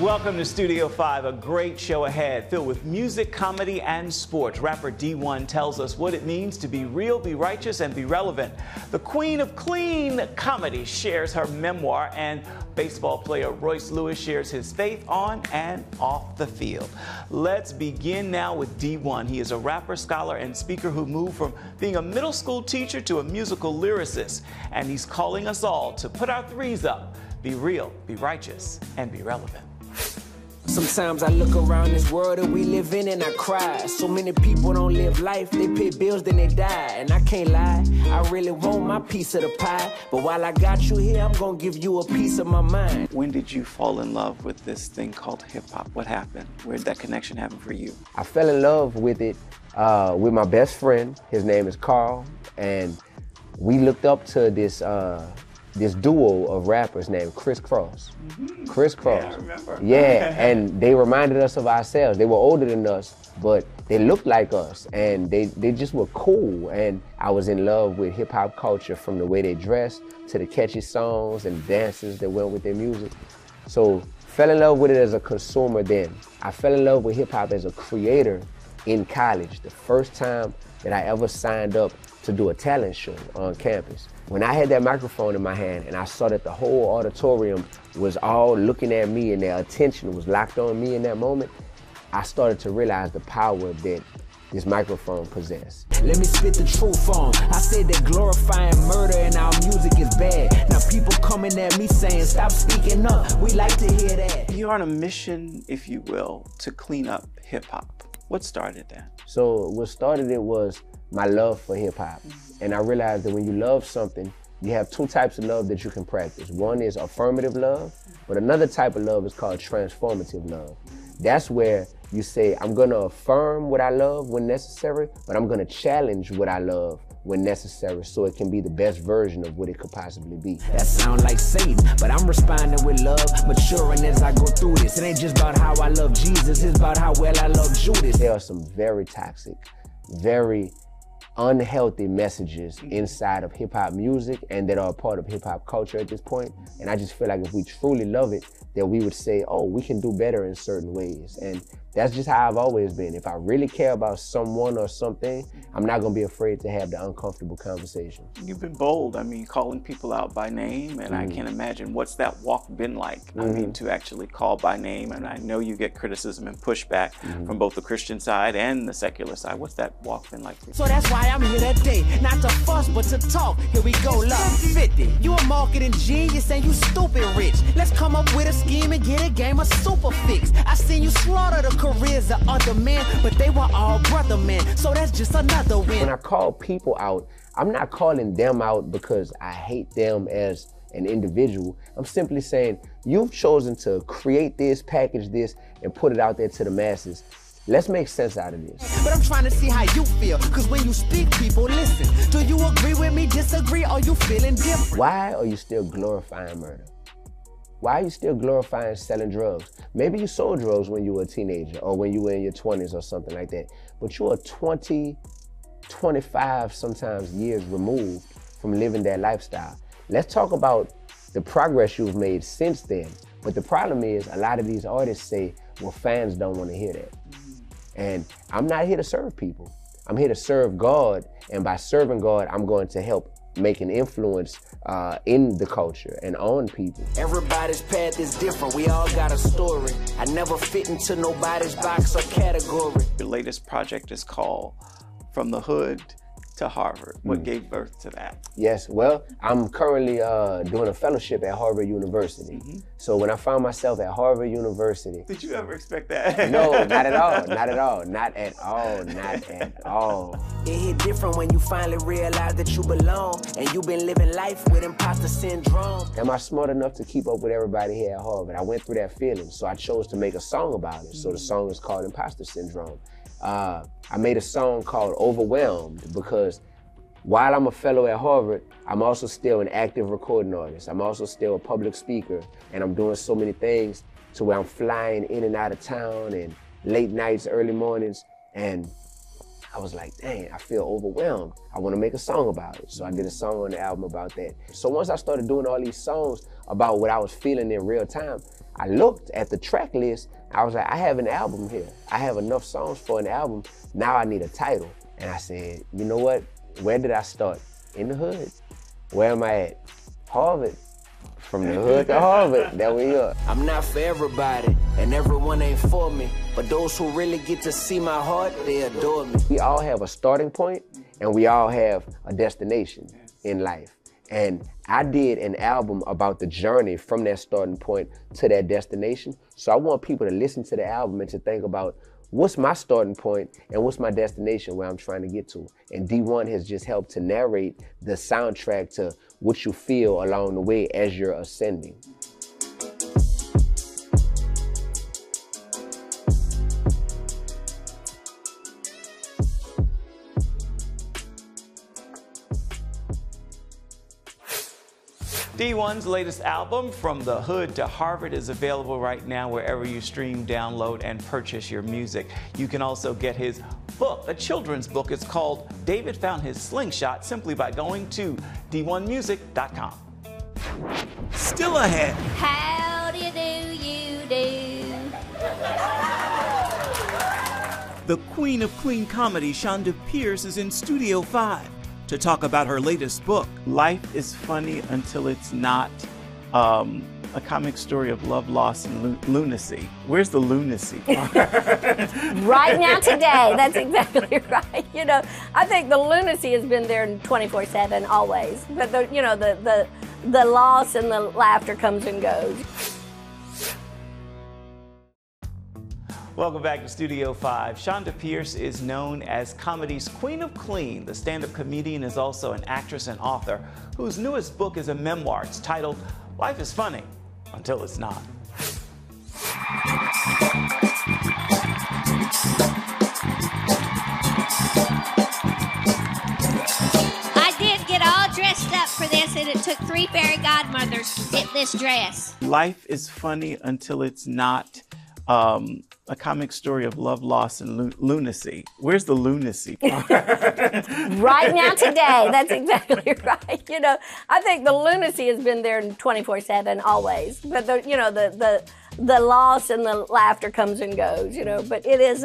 Welcome to Studio 5, a great show ahead filled with music, comedy, and sports. Rapper D1 tells us what it means to be real, be righteous, and be relevant. The queen of clean comedy shares her memoir, and baseball player Royce Lewis shares his faith on and off the field. Let's begin now with D1. He is a rapper, scholar, and speaker who moved from being a middle school teacher to a musical lyricist, and he's calling us all to put our threes up. Be real, be righteous, and be relevant. Sometimes I look around this world that we live in and I cry. So many people don't live life, they pay bills, then they die. And I can't lie, I really want my piece of the pie. But while I got you here, I'm gonna give you a piece of my mind. When did you fall in love with this thing called hip-hop? What happened? Where did that connection happen for you? I fell in love with it with my best friend. His name is Carl. And we looked up to this duo of rappers named Criss Cross. Criss Cross. Yeah, I remember. Yeah, and they reminded us of ourselves. They were older than us, but they looked like us, and they just were cool. And I was in love with hip hop culture, from the way they dressed to the catchy songs and dances that went with their music. So fell in love with it as a consumer then. I fell in love with hip hop as a creator in college. The first time that I ever signed up to do a talent show on campus. When I had that microphone in my hand and I saw that the whole auditorium was all looking at me and their attention was locked on me in that moment, I started to realize the power that this microphone possessed. Let me spit the truth on. I said that glorifying murder in our music is bad. Now people coming at me saying, stop speaking up. We like to hear that. You're on a mission, if you will, to clean up hip-hop. What started that? So what started it was my love for hip hop. And I realized that when you love something, you have two types of love that you can practice. One is affirmative love, but another type of love is called transformative love. That's where you say, I'm gonna affirm what I love when necessary, but I'm gonna challenge what I love when necessary, so it can be the best version of what it could possibly be. That sound like Satan, but I'm responding with love, maturing as I go through this. It ain't just about how I love Jesus, it's about how well I love Judas. There are some very toxic, very unhealthy messages inside of hip-hop music and that are a part of hip-hop culture at this point. And I just feel like if we truly love it, that we would say, oh, we can do better in certain ways. And that's just how I've always been. If I really care about someone or something, I'm not gonna be afraid to have the uncomfortable conversation. You've been bold. I mean, calling people out by name, and I can't imagine what's that walk been like. I mean, to actually call by name, and I know you get criticism and pushback from both the Christian side and the secular side. What's that walk been like for you? So that's why I'm here today, not to fuss, but to talk. Here we go, love 50. You a marketing genius and you stupid rich. Let's come up with a scheme and get a game of super fix. I seen you slaughter the careers of other men, but they were all brother men, so that's just another win. When I call people out, I'm not calling them out because I hate them as an individual. I'm simply saying, you've chosen to create this, package this, and put it out there to the masses. Let's make sense out of this. But I'm trying to see how you feel, because when you speak, people listen. Do you agree with me, disagree, or you feeling different? Why are you still glorifying murder? Why are you still glorifying selling drugs? Maybe you sold drugs when you were a teenager or when you were in your 20s or something like that, but you are 20, 25 sometimes years removed from living that lifestyle. Let's talk about the progress you've made since then. But the problem is, a lot of these artists say, well, fans don't want to hear that. And I'm not here to serve people. I'm here to serve God, and by serving God, I'm going to help make an influence in the culture and on people. Everybody's path is different. We all got a story. I never fit into nobody's box or category. Your latest project is called From the Hood to Harvard. What gave birth to that? Yes, well, I'm currently doing a fellowship at Harvard University. So when I found myself at Harvard University... Did you ever expect that? No, not at all, not at all, not at all, not at all. It hit different when you finally realize that you belong, and you've been living life with imposter syndrome. Am I smart enough to keep up with everybody here at Harvard? I went through that feeling, so I chose to make a song about it. So the song is called Imposter Syndrome. I made a song called Overwhelmed because while I'm a fellow at Harvard, I'm also still an active recording artist. I'm also still a public speaker, and I'm doing so many things to where I'm flying in and out of town and late nights, early mornings, and I was like, dang, I feel overwhelmed. I want to make a song about it. So I did a song on the album about that. So once I started doing all these songs about what I was feeling in real time, I looked at the track list. I was like, I have an album here. I have enough songs for an album. Now I need a title. And I said, you know what? Where did I start? In the hood. Where am I at? Harvard. From the hood to Harvard, there we are. I'm not for everybody, and everyone ain't for me. But those who really get to see my heart, they adore me. We all have a starting point, and we all have a destination in life. And I did an album about the journey from that starting point to that destination. So I want people to listen to the album and to think about, what's my starting point and what's my destination where I'm trying to get to? And D1 has just helped to narrate the soundtrack to what you feel along the way as you're ascending. D1's latest album, From the Hood to Harvard, is available right now wherever you stream, download, and purchase your music. You can also get his book, a children's book. It's called David Found His Slingshot, simply by going to d1music.com. Still ahead. How do you do? The queen of clean comedy, Chonda Pierce, is in Studio 5 to talk about her latest book. Life is funny until it's not. A comic story of love, loss, and lunacy. Where's the lunacy part? Right now, today, that's exactly right. You know, I think the lunacy has been there 24/7 always. But the loss and the laughter comes and goes. Welcome back to Studio 5. Chonda Pierce is known as comedy's Queen of Clean. The stand-up comedian is also an actress and author whose newest book is a memoir. It's titled Life is Funny Until It's Not. I did get all dressed up for this, and it took 3 fairy godmothers to fit this dress. Life is funny until it's not. A comic story of love, loss, and lunacy. Where's the lunacy part? Right now, today, that's exactly right. You know, I think the lunacy has been there 24/7 always. But the loss and the laughter comes and goes. You know, but it is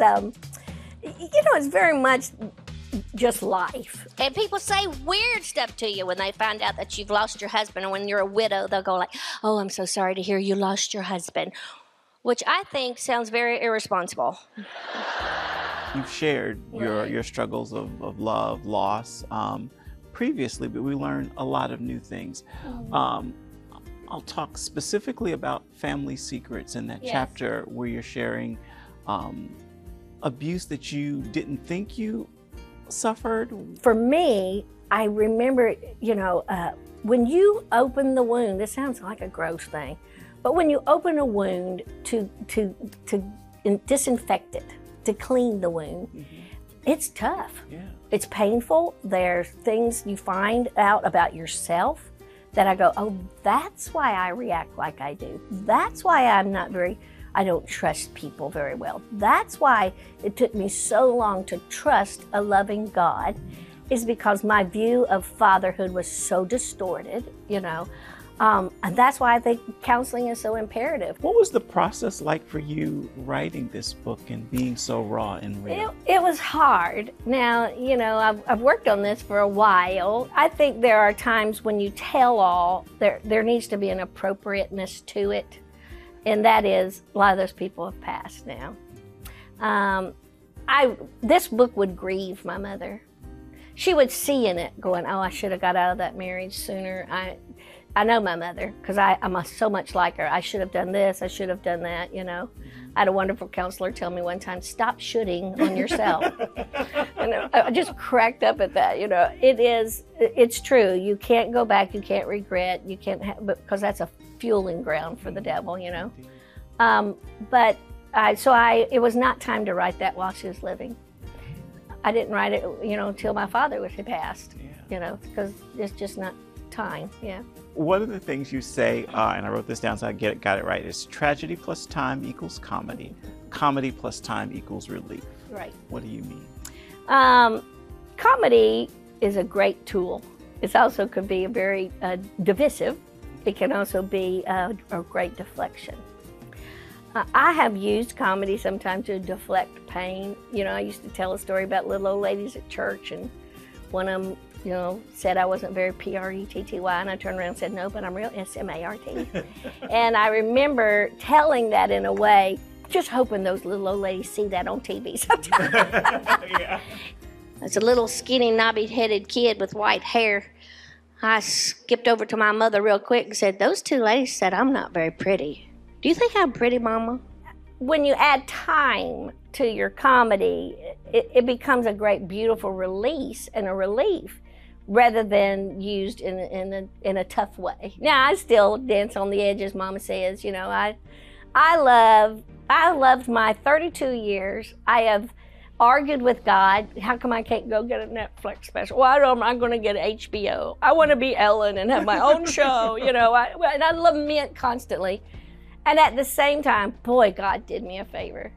it's very much just life. And people say weird stuff to you when they find out that you've lost your husband, or when you're a widow, they'll go like, "Oh, I'm so sorry to hear you lost your husband," which I think sounds very irresponsible. You've shared your struggles of love, loss previously, but we learned a lot of new things. I'll talk specifically about family secrets in that chapter where you're sharing abuse that you didn't think you suffered. For me, I remember, when you open the wound, this sounds like a gross thing, but when you open a wound to disinfect it, to clean the wound, it's tough. Yeah. It's painful. There's things you find out about yourself that I go, oh, that's why I react like I do. That's why I don't trust people very well. That's why it took me so long to trust a loving God, is because my view of fatherhood was so distorted, and that's why I think counseling is so imperative. What was the process like for you writing this book and being so raw and real? It was hard. Now, I've worked on this for a while. I think there are times when you tell all, there needs to be an appropriateness to it. And that is, a lot of those people have passed now. This book would grieve my mother. She would see in it going, oh, I should have got out of that marriage sooner. I know my mother, because I'm so much like her. I should have done this, I should have done that, I had a wonderful counselor tell me one time, stop shooting on yourself. And I just cracked up at that, it's true. You can't go back, you can't regret, you can't because that's a fueling ground for the devil, But it was not time to write that while she was living. I didn't write it, until my father had passed, because it's just not time, One of the things you say, and I wrote this down so I got it right, is tragedy plus time equals comedy. Comedy plus time equals relief. Right. What do you mean? Comedy is a great tool. It also could be a very divisive. It can also be a great deflection. I have used comedy sometimes to deflect pain. You know, I used to tell a story about little old ladies at church, and one of them, you know, said I wasn't very P-R-E-T-T-Y, and I turned around and said, no, but I'm real S-M-A-R-T. And I remember telling that in a way, just hoping those little old ladies see that on TV sometime. Yeah. As a little skinny, knobby-headed kid with white hair, I skipped over to my mother real quick and said, those two ladies said I'm not very pretty. Do you think I'm pretty, Mama? When you add time to your comedy, it becomes a great, beautiful release and a relief rather than used in a tough way. Now, I still dance on the edge, as Mama says. You know, I loved my 32 years. I have argued with God. How come I can't go get a Netflix special? Why am I going to get HBO? I want to be Ellen and have my own show. You know, and I lament constantly. And at the same time, boy, God did me a favor.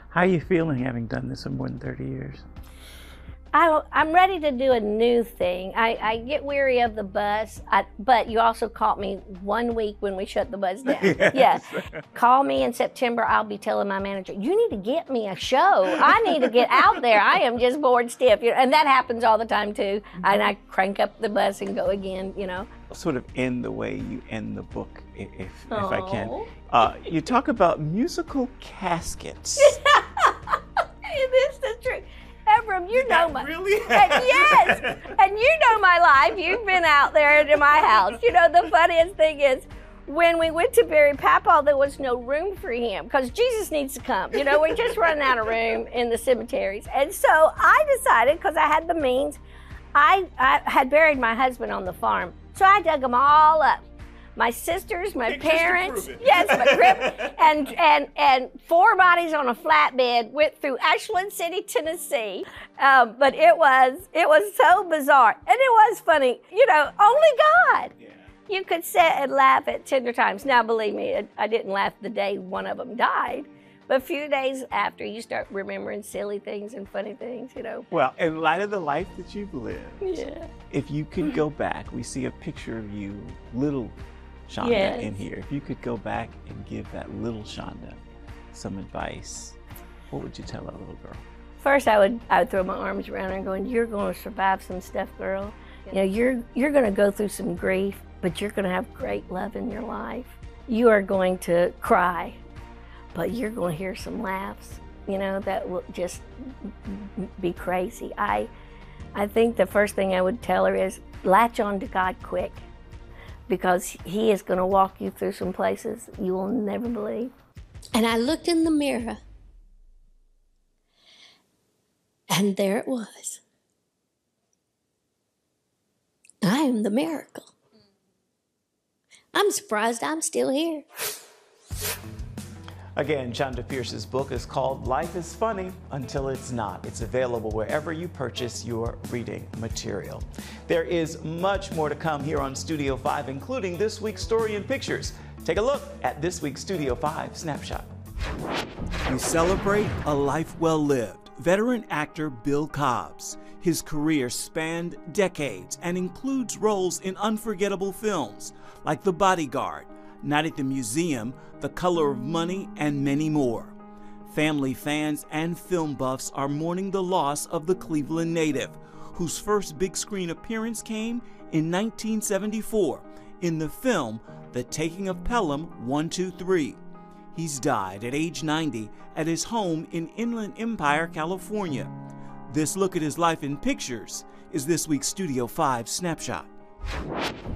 How are you feeling having done this for more than 30 years? I'm ready to do a new thing. I get weary of the buzz, but you also caught me 1 week when we shut the buzz down. Yes. Yeah. Call me in September. I'll be telling my manager, you need to get me a show. I need to get out there. I am just bored stiff. You know, and that happens all the time too. And I crank up the buzz and go again, you know. Sort of end the way you end the book, if I can. You talk about musical caskets. This is true. Ephraim, you know my really yes, and you know my life. You've been out there to my house. You know, the funniest thing is when we went to bury Papa, there was no room for him because Jesus needs to come. You know, we're just running out of room in the cemeteries, and so I decided, because I had the means, I had buried my husband on the farm, so I dug them all up. My sisters, my parents, yes, my grip, and 4 bodies on a flatbed went through Ashland City, Tennessee. But it was so bizarre, and it was funny. You know, only God. Yeah. You could sit and laugh at 10 times. Now, believe me, I didn't laugh the day one of them died. But a few days after, you start remembering silly things and funny things, you know. Well, in light of the life that you've lived, yeah. If you could go back, we see a picture of you, little Chonda, yes, in here. If you could go back and give that little Chonda some advice, what would you tell that little girl? First, I would throw my arms around her and going, you're going to survive some stuff, girl. You know, you're going to go through some grief, but you're going to have great love in your life. You are going to cry, but you're going to hear some laughs, you know, that will just be crazy. I think the first thing I would tell her is latch on to God quick, because He is going to walk you through some places you will never believe. And I looked in the mirror, and there it was. I am the miracle. I'm surprised I'm still here. Again, Chonda Pierce's book is called Life is Funny Until It's Not. It's available wherever you purchase your reading material. There is much more to come here on Studio 5, including this week's Story in Pictures. Take a look at this week's Studio 5 Snapshot. We celebrate a life well lived. Veteran actor Bill Cobbs. His career spanned decades and includes roles in unforgettable films like The Bodyguard, Night at the Museum, The Color of Money, and many more. Family fans and film buffs are mourning the loss of the Cleveland native, whose first big screen appearance came in 1974 in the film The Taking of Pelham 1, 2, 3. He's died at age 90 at his home in Inland Empire, California. This look at his life in pictures is this week's Studio 5 Snapshot.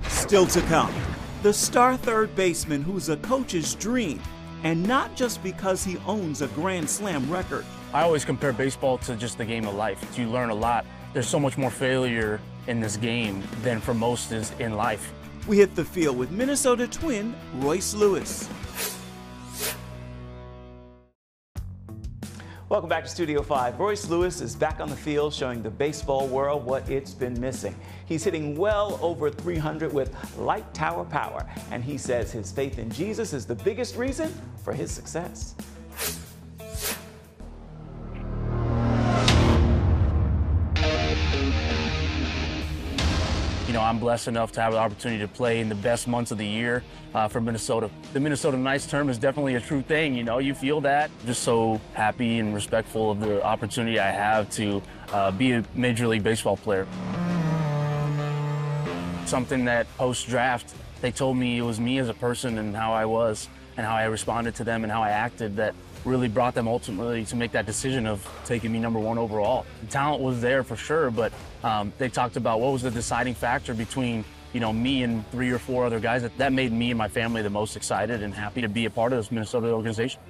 Still to come, the star third baseman who's a coach's dream, and not just because he owns a Grand Slam record. I always compare baseball to just the game of life. You learn a lot. There's so much more failure in this game than for most is in life. We hit the field with Minnesota Twin Royce Lewis. Welcome back to Studio 5. Royce Lewis is back on the field showing the baseball world what it's been missing. He's hitting well over 300 with light tower power, and he says his faith in Jesus is the biggest reason for his success. You know, I'm blessed enough to have the opportunity to play in the best months of the year for Minnesota. The Minnesota Nice term is definitely a true thing, you feel that. Just so happy and respectful of the opportunity I have to be a Major League Baseball player. Something that post-draft, they told me it was me as a person and how I was and how I responded to them and how I acted that really brought them ultimately to make that decision of taking me #1 overall. The talent was there for sure, but they talked about what was the deciding factor between me and 3 or 4 other guys that made me and my family the most excited and happy to be a part of this Minnesota organization.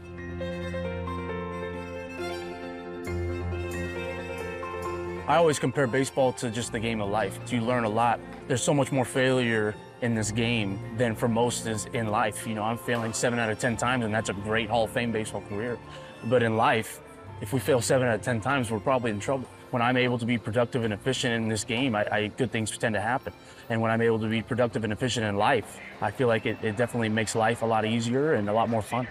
I always compare baseball to just the game of life. You learn a lot. There's so much more failure in this game than for most is in life. I'm failing 7 out of 10 times, and that's a great Hall of Fame baseball career. But in life, if we fail 7 out of 10 times, we're probably in trouble. When I'm able to be productive and efficient in this game, good things tend to happen. And when I'm able to be productive and efficient in life, I feel like it definitely makes life a lot easier and a lot more fun.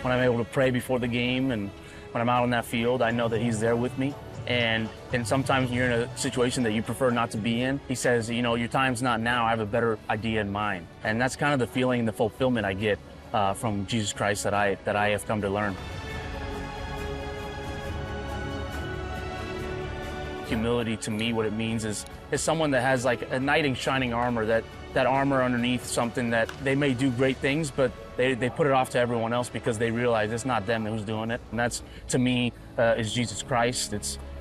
When I'm able to pray before the game and when I'm out on that field, I know that he's there with me. And sometimes you're in a situation that you prefer not to be in. He says, your time's not now, I have a better idea in mind. And that's kind of the feeling and the fulfillment I get from Jesus Christ that I have come to learn. Humility to me, what it means is someone that has like a knight in shining armor, that armor underneath something that they may do great things, but they put it off to everyone else because they realize it's not them who's doing it. And that's, to me, is Jesus Christ.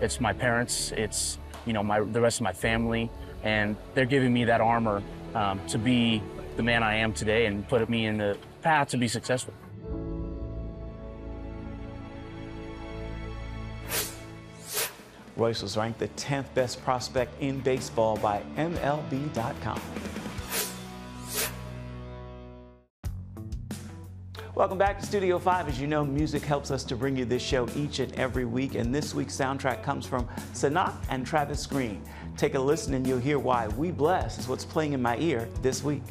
It's my parents, it's the rest of my family, and they're giving me that armor to be the man I am today and put me in the path to be successful. Royce was ranked the 10th best prospect in baseball by MLB.com. Welcome back to Studio 5. As you know, music helps us to bring you this show each and every week, and this week's soundtrack comes from Sanat and Travis Green. Take a listen and you'll hear why We Bless is what's playing in my ear this week.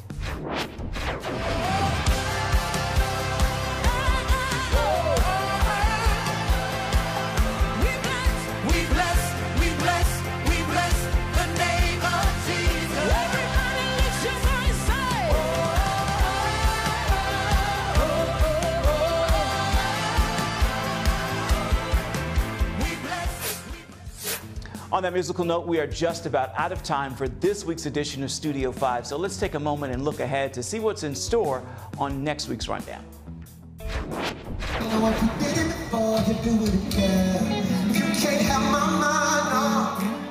On that musical note, we are just about out of time for this week's edition of Studio 5, so let's take a moment and look ahead to see what's in store on next week's rundown.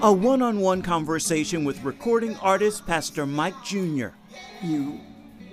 A one-on-one conversation with recording artist Pastor Mike Jr. You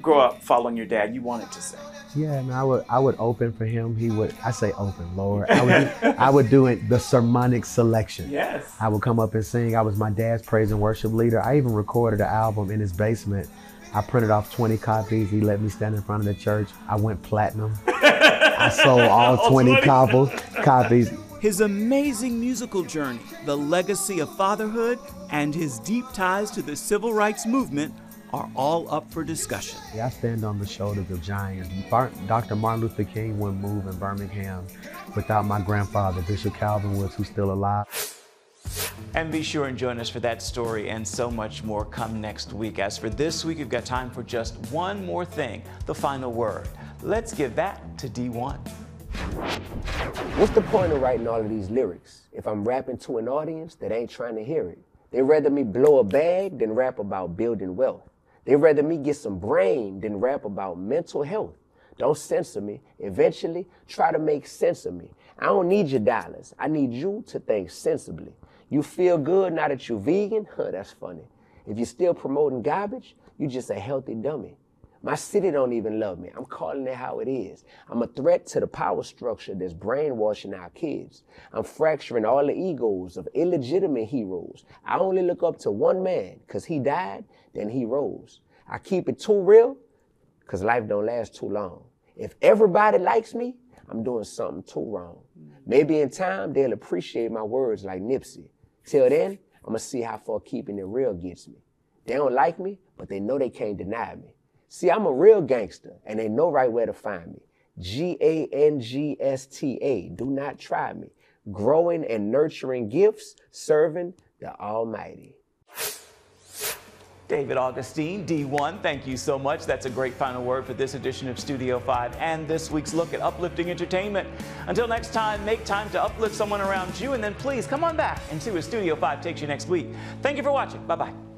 grow up following your dad, you wanted to sing. Yeah, man, I would open for him. I say open, Lord. I would do it, the sermonic selection. Yes. I would come up and sing. I was my dad's praise and worship leader. I even recorded an album in his basement. I printed off 20 copies. He let me stand in front of the church. I went platinum. I sold all 20 copies. His amazing musical journey, the legacy of fatherhood, and his deep ties to the civil rights movement are all up for discussion. Yeah, I stand on the shoulders of giants. Dr. Martin Luther King wouldn't move in Birmingham without my grandfather, Bishop Calvin Woods, who's still alive. And be sure and join us for that story and so much more come next week. As for this week, we've got time for just one more thing, the final word. Let's give that to D1. What's the point of writing all of these lyrics if I'm rapping to an audience that ain't trying to hear it? They'd rather me blow a bag than rap about building wealth. They'd rather me get some brain than rap about mental health. Don't censor me. Eventually, try to make sense of me. I don't need your dollars. I need you to think sensibly. You feel good now that you're vegan? Huh, that's funny. If you're still promoting garbage, you just a healthy dummy. My city don't even love me. I'm calling it how it is. I'm a threat to the power structure that's brainwashing our kids. I'm fracturing all the egos of illegitimate heroes. I only look up to one man, because he died, then he rose. I keep it too real, because life don't last too long. If everybody likes me, I'm doing something too wrong. Maybe in time, they'll appreciate my words like Nipsey. Till then, I'm going to see how far keeping it real gets me. They don't like me, but they know they can't deny me. See, I'm a real gangster, and they know right where to find me. Gangsta. Do not try me. Growing and nurturing gifts, serving the Almighty. David Augustine, D1, thank you so much. That's a great final word for this edition of Studio 5 and this week's look at uplifting entertainment. Until next time, make time to uplift someone around you, and then please come on back and see where Studio 5 takes you next week. Thank you for watching. Bye-bye.